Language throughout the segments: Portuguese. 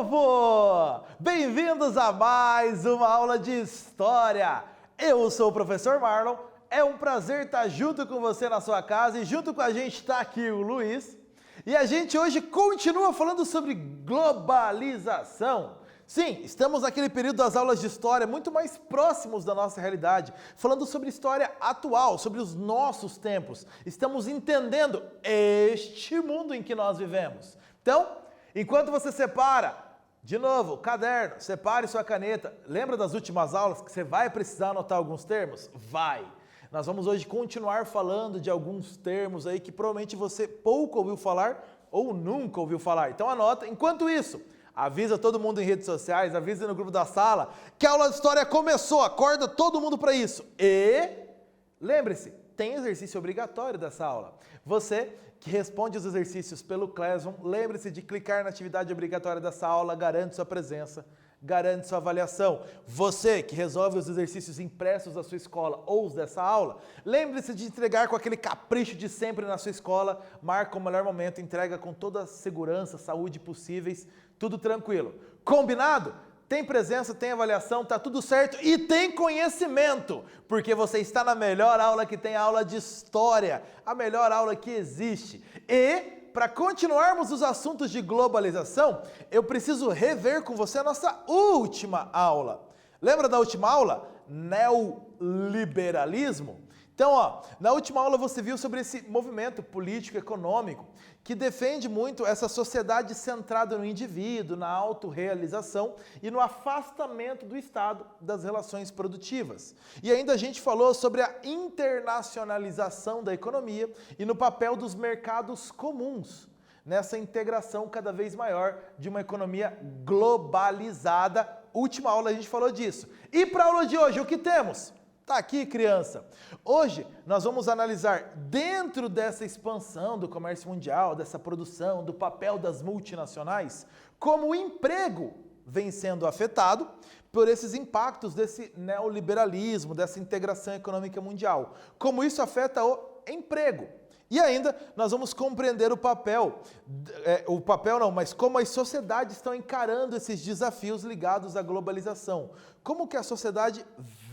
povo! Bem-vindos a mais uma aula de História. Eu sou o professor Marlon, é um prazer estar junto com você na sua casa e junto com a gente está aqui o Luiz. E a gente hoje continua falando sobre globalização. Sim, estamos naquele período das aulas de História muito mais próximos da nossa realidade, falando sobre história atual, sobre os nossos tempos. Estamos entendendo este mundo em que nós vivemos. Então, enquanto você separa, de novo, o caderno, separe sua caneta. Lembra das últimas aulas que você vai precisar anotar alguns termos? Vai! Nós vamos hoje continuar falando de alguns termos aí que provavelmente você pouco ouviu falar ou nunca ouviu falar. Então anota. Enquanto isso, avisa todo mundo em redes sociais, avisa no grupo da sala que a aula de História começou. Acorda todo mundo para isso. E lembre-se, tem exercício obrigatório dessa aula. Você que responde os exercícios pelo Classroom, lembre-se de clicar na atividade obrigatória dessa aula, garante sua presença, garante sua avaliação. Você que resolve os exercícios impressos da sua escola ou os dessa aula, lembre-se de entregar com aquele capricho de sempre na sua escola, marca o melhor momento, entrega com toda a segurança, saúde possíveis, tudo tranquilo. Combinado? Tem presença, tem avaliação, tá tudo certo e tem conhecimento, porque você está na melhor aula que tem, a aula de História, a melhor aula que existe. E, para continuarmos os assuntos de globalização, eu preciso rever com você a nossa última aula. Lembra da última aula? Neoliberalismo? Então, na última aula você viu sobre esse movimento político-econômico que defende muito essa sociedade centrada no indivíduo, na autorrealização e no afastamento do Estado das relações produtivas. E ainda a gente falou sobre a internacionalização da economia e no papel dos mercados comuns nessa integração cada vez maior de uma economia globalizada. Última aula a gente falou disso. E para a aula de hoje, o que temos? Tá aqui, criança. Hoje nós vamos analisar dentro dessa expansão do comércio mundial, dessa produção, do papel das multinacionais, como o emprego vem sendo afetado por esses impactos desse neoliberalismo, dessa integração econômica mundial. Como isso afeta o emprego. E ainda nós vamos compreender mas como as sociedades estão encarando esses desafios ligados à globalização. Como que a sociedade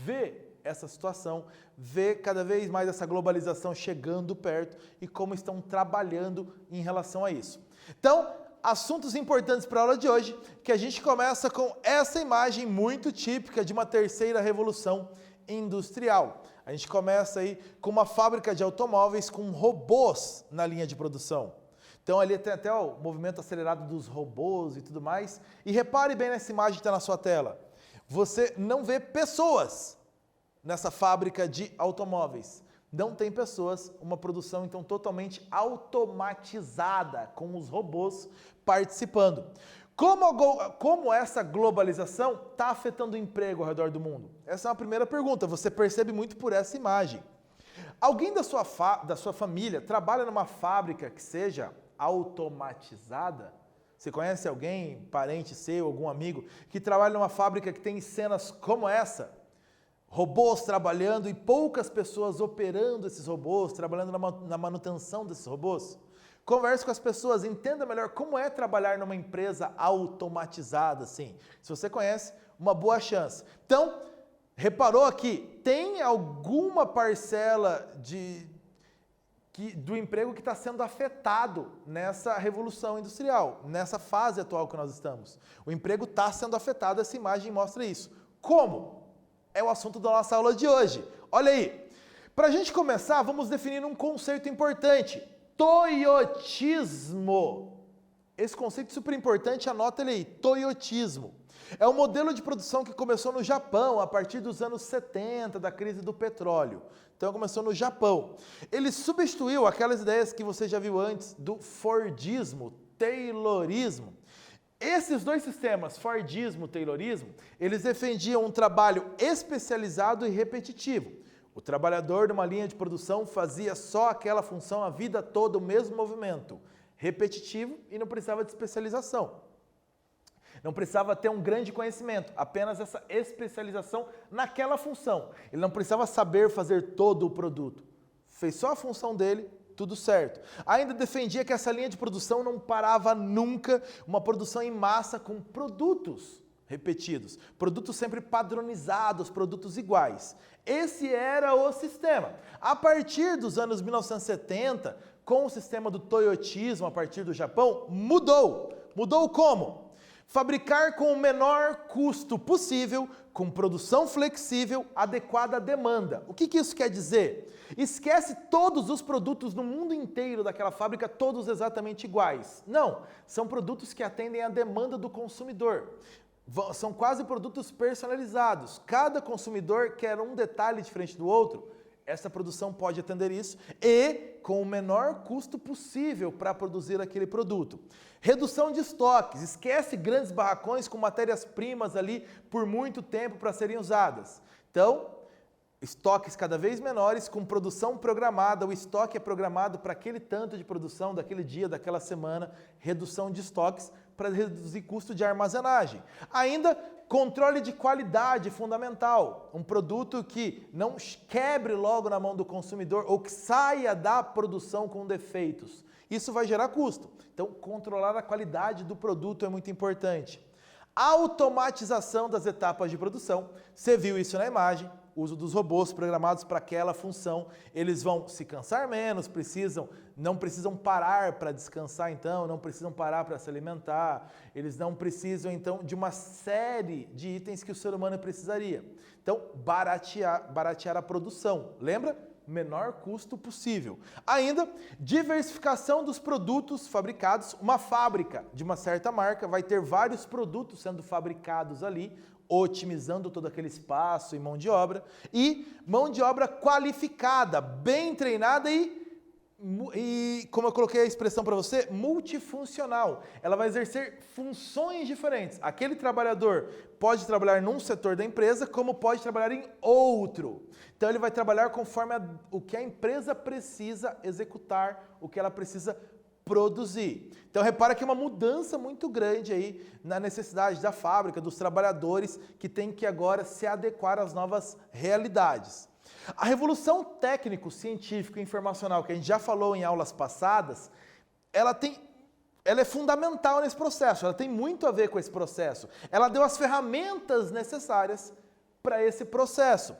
vê essa situação, vê cada vez mais essa globalização chegando perto e como estão trabalhando em relação a isso. Então, assuntos importantes para a aula de hoje, que a gente começa com essa imagem muito típica de uma terceira revolução industrial. A gente começa aí com uma fábrica de automóveis com robôs na linha de produção. Então ali tem até o movimento acelerado dos robôs e tudo mais. E repare bem nessa imagem que está na sua tela. Você não vê pessoas nessa fábrica de automóveis. Não tem pessoas, uma produção então totalmente automatizada, com os robôs participando. Como essa globalização está afetando o emprego ao redor do mundo? Essa é uma primeira pergunta, você percebe muito por essa imagem. Alguém da sua família trabalha numa fábrica que seja automatizada? Você conhece alguém, parente seu, algum amigo, que trabalha numa fábrica que tem cenas como essa? Robôs trabalhando e poucas pessoas operando esses robôs, trabalhando na manutenção desses robôs. Converse com as pessoas, entenda melhor como é trabalhar numa empresa automatizada, assim. Se você conhece, uma boa chance. Então, reparou aqui, tem alguma parcela do emprego que está sendo afetado nessa revolução industrial, nessa fase atual que nós estamos. O emprego está sendo afetado, essa imagem mostra isso. Como? É o assunto da nossa aula de hoje. Olha aí, para a gente começar, vamos definir um conceito importante, toyotismo. Esse conceito super importante, anota ele aí, toyotismo. É um modelo de produção que começou no Japão, a partir dos anos 70, da crise do petróleo. Então começou no Japão. Ele substituiu aquelas ideias que você já viu antes do Fordismo, Taylorismo. Esses dois sistemas, Fordismo e Taylorismo, eles defendiam um trabalho especializado e repetitivo. O trabalhador de uma linha de produção fazia só aquela função a vida toda, o mesmo movimento, repetitivo e não precisava de especialização. Não precisava ter um grande conhecimento, apenas essa especialização naquela função. Ele não precisava saber fazer todo o produto. Fez só a função dele, tudo certo. Ainda defendia que essa linha de produção não parava nunca, uma produção em massa com produtos repetidos, produtos sempre padronizados, produtos iguais. Esse era o sistema. A partir dos anos 1970, com o sistema do toyotismo a partir do Japão, mudou. Mudou como? Fabricar com o menor custo possível, com produção flexível, adequada à demanda. O que isso quer dizer? Esquece todos os produtos no mundo inteiro daquela fábrica, todos exatamente iguais. Não, são produtos que atendem à demanda do consumidor. São quase produtos personalizados. Cada consumidor quer um detalhe diferente do outro. Essa produção pode atender isso e com o menor custo possível para produzir aquele produto. Redução de estoques. Esquece grandes barracões com matérias-primas ali por muito tempo para serem usadas. Então, estoques cada vez menores com produção programada. O estoque é programado para aquele tanto de produção daquele dia, daquela semana. Redução de estoques para reduzir custo de armazenagem. Ainda, controle de qualidade fundamental. Um produto que não quebre logo na mão do consumidor ou que saia da produção com defeitos. Isso vai gerar custo. Então, controlar a qualidade do produto é muito importante. Automatização das etapas de produção. Você viu isso na imagem. Uso dos robôs programados para aquela função. Eles vão se cansar menos, não precisam parar para descansar então, não precisam parar para se alimentar, eles não precisam então de uma série de itens que o ser humano precisaria. Então, baratear a produção. Lembra? Menor custo possível. Ainda, diversificação dos produtos fabricados. Uma fábrica de uma certa marca vai ter vários produtos sendo fabricados ali, otimizando todo aquele espaço e mão de obra qualificada, bem treinada e como eu coloquei a expressão para você, multifuncional. Ela vai exercer funções diferentes. Aquele trabalhador pode trabalhar num setor da empresa, como pode trabalhar em outro. Então ele vai trabalhar conforme o que a empresa precisa executar, o que ela precisa produzir. Então repara que é uma mudança muito grande aí na necessidade da fábrica, dos trabalhadores que têm que agora se adequar às novas realidades. A revolução técnico-científica e informacional, que a gente já falou em aulas passadas, ela é fundamental nesse processo, ela tem muito a ver com esse processo. Ela deu as ferramentas necessárias para esse processo.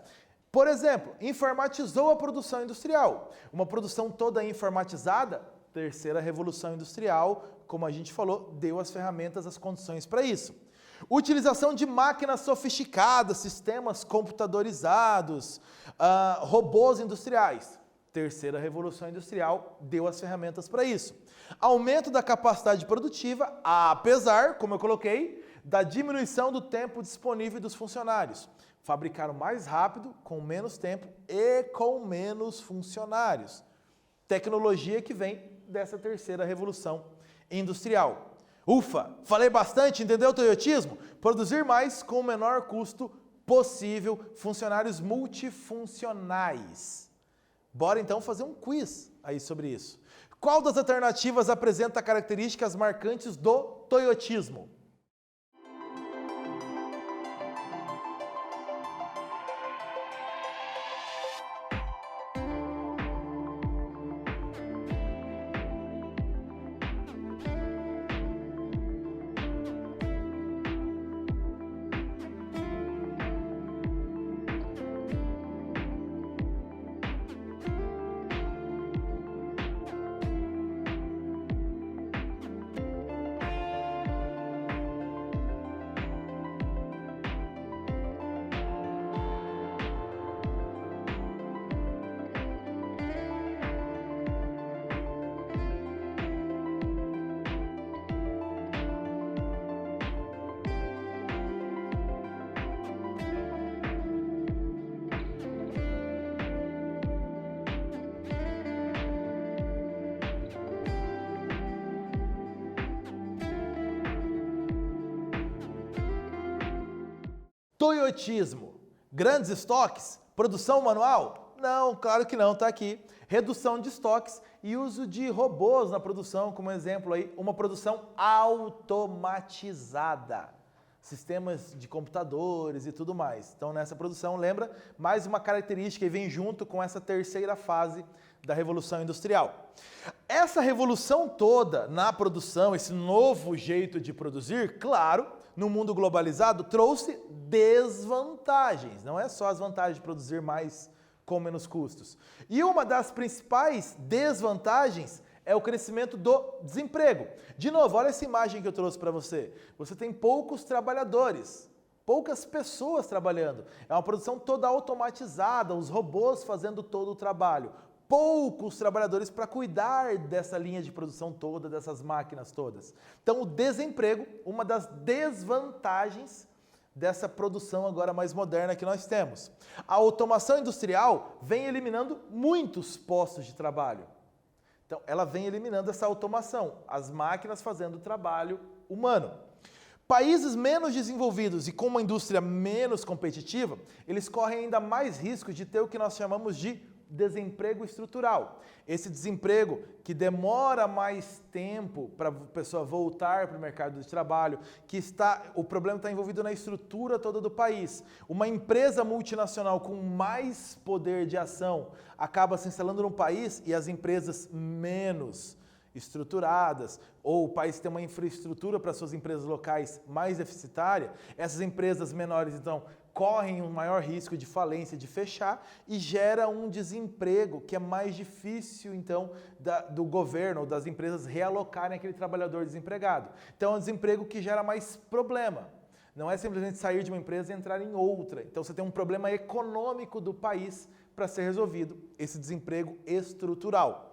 Por exemplo, informatizou a produção industrial. Uma produção toda informatizada, terceira revolução industrial, como a gente falou, deu as ferramentas, as condições para isso. Utilização de máquinas sofisticadas, sistemas computadorizados, robôs industriais. Terceira revolução industrial deu as ferramentas para isso. Aumento da capacidade produtiva, apesar, como eu coloquei, da diminuição do tempo disponível dos funcionários. Fabricaram mais rápido, com menos tempo e com menos funcionários. Tecnologia que vem dessa terceira revolução industrial. Ufa, falei bastante, entendeu o toyotismo? Produzir mais com o menor custo possível, funcionários multifuncionais. Bora então fazer um quiz aí sobre isso. Qual das alternativas apresenta características marcantes do toyotismo? Toyotismo. Grandes estoques? Produção manual? Não, claro que não, está aqui. Redução de estoques e uso de robôs na produção, como exemplo aí, uma produção automatizada. Sistemas de computadores e tudo mais. Então nessa produção, lembra, mais uma característica que vem junto com essa terceira fase da Revolução Industrial. Essa revolução toda na produção, esse novo jeito de produzir, claro, no mundo globalizado, trouxe desvantagens. Não é só as vantagens de produzir mais com menos custos. E uma das principais desvantagens é o crescimento do desemprego. De novo, olha essa imagem que eu trouxe para você. Você tem poucos trabalhadores, poucas pessoas trabalhando. É uma produção toda automatizada, os robôs fazendo todo o trabalho. Poucos trabalhadores para cuidar dessa linha de produção toda, dessas máquinas todas. Então, o desemprego, uma das desvantagens dessa produção agora mais moderna que nós temos. A automação industrial vem eliminando muitos postos de trabalho. Então, ela vem eliminando essa automação, as máquinas fazendo o trabalho humano. Países menos desenvolvidos e com uma indústria menos competitiva, eles correm ainda mais risco de ter o que nós chamamos de desemprego estrutural. Esse desemprego que demora mais tempo para a pessoa voltar para o mercado de trabalho, o problema está envolvido na estrutura toda do país. Uma empresa multinacional com mais poder de ação acaba se instalando no país e as empresas menos estruturadas, ou o país tem uma infraestrutura para suas empresas locais mais deficitária, essas empresas menores, então, correm um maior risco de falência, de fechar, e gera um desemprego que é mais difícil, então, do governo ou das empresas realocarem aquele trabalhador desempregado. Então, é um desemprego que gera mais problema. Não é simplesmente sair de uma empresa e entrar em outra. Então, você tem um problema econômico do país para ser resolvido, esse desemprego estrutural.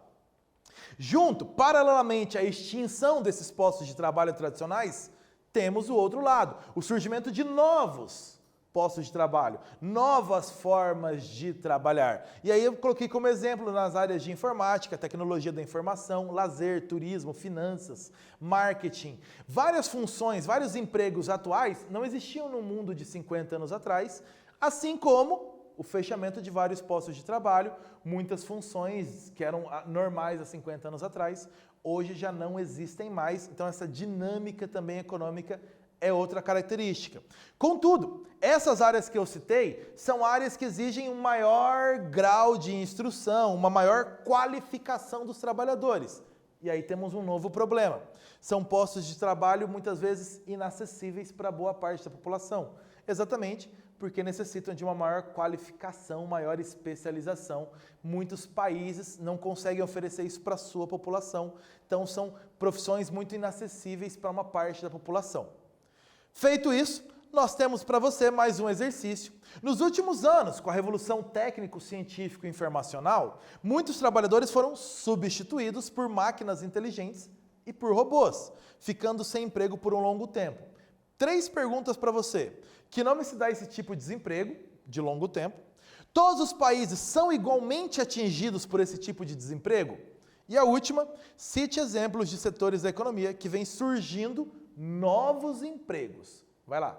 Junto, paralelamente à extinção desses postos de trabalho tradicionais, temos o outro lado, o surgimento de novos postos de trabalho, novas formas de trabalhar. E aí eu coloquei como exemplo nas áreas de informática, tecnologia da informação, lazer, turismo, finanças, marketing. Várias funções, vários empregos atuais não existiam no mundo de 50 anos atrás, assim como o fechamento de vários postos de trabalho, muitas funções que eram normais há 50 anos atrás, hoje já não existem mais. Então essa dinâmica também econômica é outra característica. Contudo, essas áreas que eu citei são áreas que exigem um maior grau de instrução, uma maior qualificação dos trabalhadores. E aí temos um novo problema. São postos de trabalho muitas vezes inacessíveis para boa parte da população. Exatamente porque necessitam de uma maior qualificação, maior especialização. Muitos países não conseguem oferecer isso para a sua população. Então são profissões muito inacessíveis para uma parte da população. Feito isso, nós temos para você mais um exercício. Nos últimos anos, com a revolução técnico-científico e informacional, muitos trabalhadores foram substituídos por máquinas inteligentes e por robôs, ficando sem emprego por um longo tempo. 3 perguntas para você. Que nome se dá esse tipo de desemprego de longo tempo? Todos os países são igualmente atingidos por esse tipo de desemprego? E a última, cite exemplos de setores da economia que vêm surgindo novos empregos. Vai lá.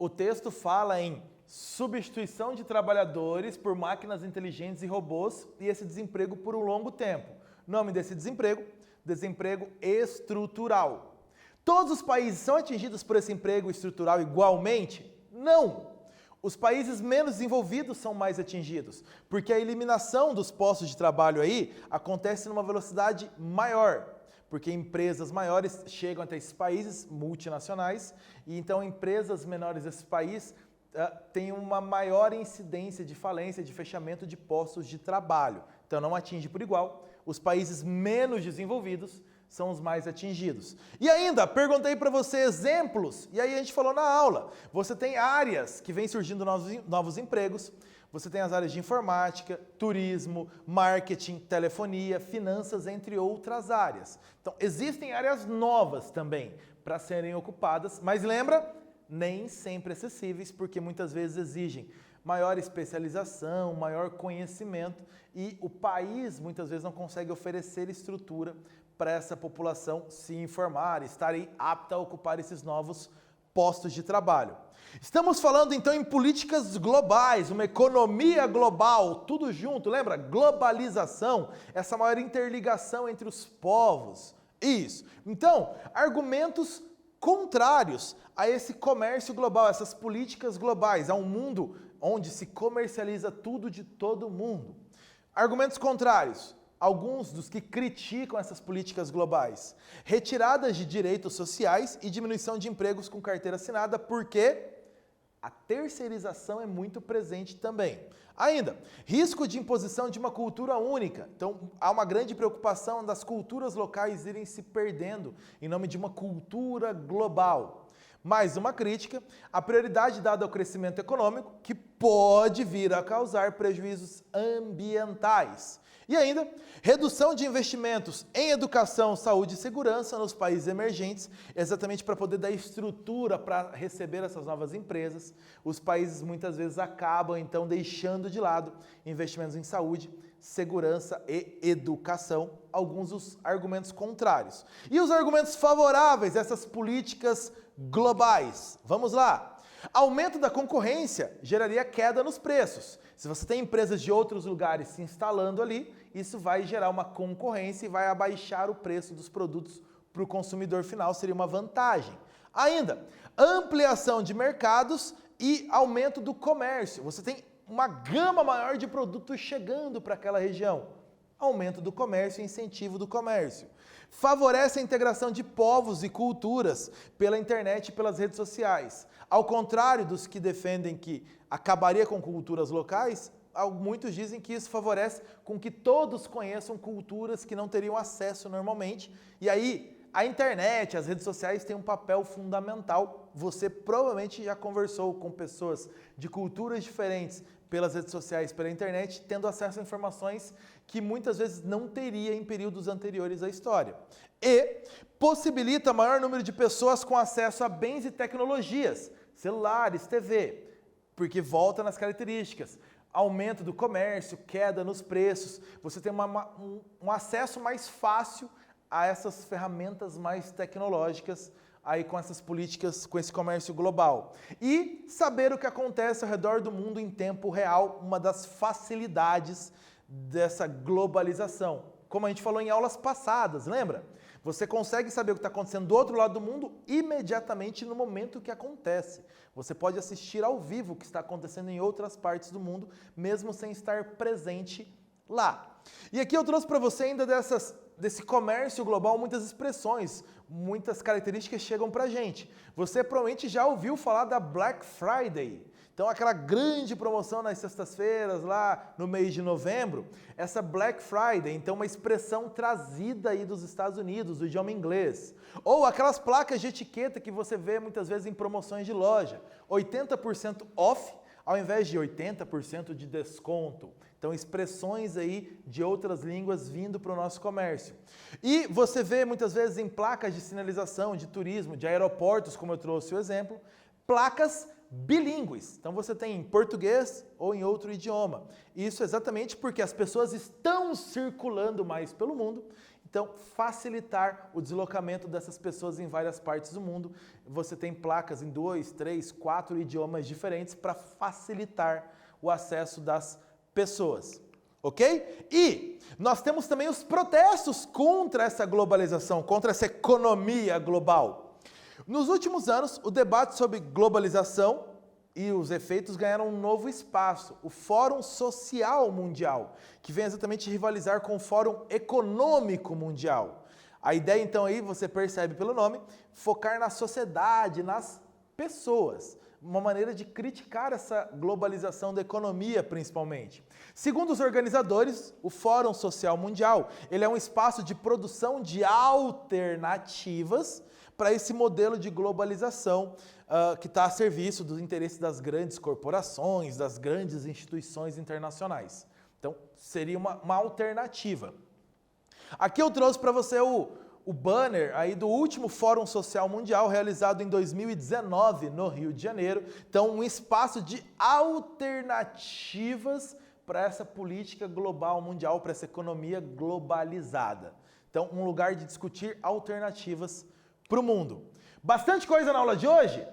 O texto fala em substituição de trabalhadores por máquinas inteligentes e robôs e esse desemprego por um longo tempo. Nome desse desemprego? Desemprego estrutural. Todos os países são atingidos por esse emprego estrutural igualmente? Não! Os países menos desenvolvidos são mais atingidos, porque a eliminação dos postos de trabalho aí acontece numa velocidade maior, porque empresas maiores chegam até esses países multinacionais e então empresas menores desses países têm uma maior incidência de falência, de fechamento de postos de trabalho. Então não atinge por igual. Os países menos desenvolvidos são os mais atingidos. E ainda, perguntei para você exemplos, e aí a gente falou na aula. Você tem áreas que vêm surgindo novos empregos, você tem as áreas de informática, turismo, marketing, telefonia, finanças, entre outras áreas. Então, existem áreas novas também para serem ocupadas, mas lembra, nem sempre acessíveis, porque muitas vezes exigem maior especialização, maior conhecimento, e o país muitas vezes não consegue oferecer estrutura para essa população se informar, estar apta a ocupar esses novos postos de trabalho. Estamos falando então em políticas globais, uma economia global, tudo junto, lembra? Globalização, essa maior interligação entre os povos. Isso. Então, argumentos contrários a esse comércio global, essas políticas globais, a um mundo onde se comercializa tudo de todo mundo. Argumentos contrários. Alguns dos que criticam essas políticas globais. Retiradas de direitos sociais e diminuição de empregos com carteira assinada, porque a terceirização é muito presente também. Ainda, risco de imposição de uma cultura única. Então, há uma grande preocupação das culturas locais irem se perdendo em nome de uma cultura global. Mais uma crítica, a prioridade dada ao crescimento econômico, que pode vir a causar prejuízos ambientais. E ainda, redução de investimentos em educação, saúde e segurança nos países emergentes, exatamente para poder dar estrutura para receber essas novas empresas. Os países muitas vezes acabam, então, deixando de lado investimentos em saúde, segurança e educação, alguns dos argumentos contrários. E os argumentos favoráveis a essas políticas globais? Vamos lá! Aumento da concorrência geraria queda nos preços. Se você tem empresas de outros lugares se instalando ali, isso vai gerar uma concorrência e vai abaixar o preço dos produtos para o consumidor final, seria uma vantagem. Ainda, ampliação de mercados e aumento do comércio. Você tem uma gama maior de produtos chegando para aquela região. Aumento do comércio e incentivo do comércio. Favorece a integração de povos e culturas pela internet e pelas redes sociais. Ao contrário dos que defendem que acabaria com culturas locais, muitos dizem que isso favorece com que todos conheçam culturas que não teriam acesso normalmente. E aí, a internet, as redes sociais têm um papel fundamental. Você provavelmente já conversou com pessoas de culturas diferentes pelas redes sociais, pela internet, tendo acesso a informações que muitas vezes não teria em períodos anteriores à história. E possibilita maior número de pessoas com acesso a bens e tecnologias, celulares, TV, porque volta nas características. Aumento do comércio, queda nos preços, você tem um acesso mais fácil a essas ferramentas mais tecnológicas, aí com essas políticas, com esse comércio global. E saber o que acontece ao redor do mundo em tempo real, uma das facilidades dessa globalização. Como a gente falou em aulas passadas, lembra? Você consegue saber o que está acontecendo do outro lado do mundo imediatamente no momento que acontece. Você pode assistir ao vivo o que está acontecendo em outras partes do mundo, mesmo sem estar presente lá. E aqui eu trouxe para você ainda desse comércio global muitas expressões, muitas características chegam para a gente. Você provavelmente já ouviu falar da Black Friday. Então, aquela grande promoção nas sextas-feiras, lá no mês de novembro, essa Black Friday, então uma expressão trazida aí dos Estados Unidos, do idioma inglês. Ou aquelas placas de etiqueta que você vê muitas vezes em promoções de loja, 80% off, ao invés de 80% de desconto. Então, expressões aí de outras línguas vindo para o nosso comércio. E você vê muitas vezes em placas de sinalização, de turismo, de aeroportos, como eu trouxe o exemplo, placas bilíngues. Então você tem em português ou em outro idioma. Isso exatamente porque as pessoas estão circulando mais pelo mundo. Então, facilitar o deslocamento dessas pessoas em várias partes do mundo. Você tem placas em 2, 3, 4 idiomas diferentes para facilitar o acesso das pessoas. Ok? E nós temos também os protestos contra essa globalização, contra essa economia global. Nos últimos anos, o debate sobre globalização e os efeitos ganharam um novo espaço, o Fórum Social Mundial, que vem exatamente rivalizar com o Fórum Econômico Mundial. A ideia, então, aí, você percebe pelo nome, focar na sociedade, nas pessoas. Uma maneira de criticar essa globalização da economia, principalmente. Segundo os organizadores, o Fórum Social Mundial, ele é um espaço de produção de alternativas para esse modelo de globalização que está a serviço dos interesses das grandes corporações, das grandes instituições internacionais. Então, seria uma alternativa. Aqui eu trouxe para você o banner aí do último Fórum Social Mundial, realizado em 2019, no Rio de Janeiro. Então, um espaço de alternativas para essa política global mundial, para essa economia globalizada. Então, um lugar de discutir alternativas para o mundo. Bastante coisa na aula de hoje?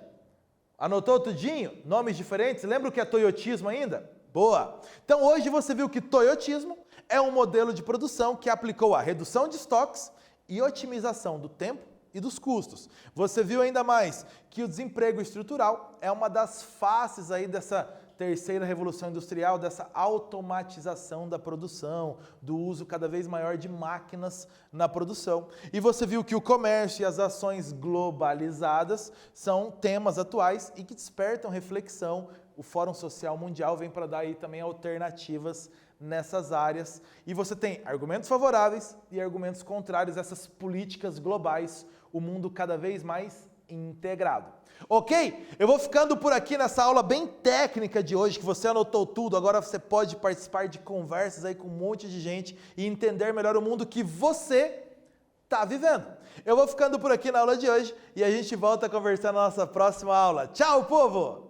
Anotou tudinho? Nomes diferentes? Lembra o que é toyotismo ainda? Boa! Então, hoje você viu que toyotismo é um modelo de produção que aplicou a redução de estoques e otimização do tempo e dos custos. Você viu ainda mais que o desemprego estrutural é uma das faces aí dessa terceira revolução industrial, dessa automatização da produção, do uso cada vez maior de máquinas na produção. E você viu que o comércio e as ações globalizadas são temas atuais e que despertam reflexão. O Fórum Social Mundial vem para dar aí também alternativas nessas áreas, e você tem argumentos favoráveis e argumentos contrários a essas políticas globais, o mundo cada vez mais integrado. Ok? Eu vou ficando por aqui nessa aula bem técnica de hoje, que você anotou tudo, agora você pode participar de conversas aí com um monte de gente e entender melhor o mundo que você está vivendo. Eu vou ficando por aqui na aula de hoje e a gente volta a conversar na nossa próxima aula. Tchau, povo!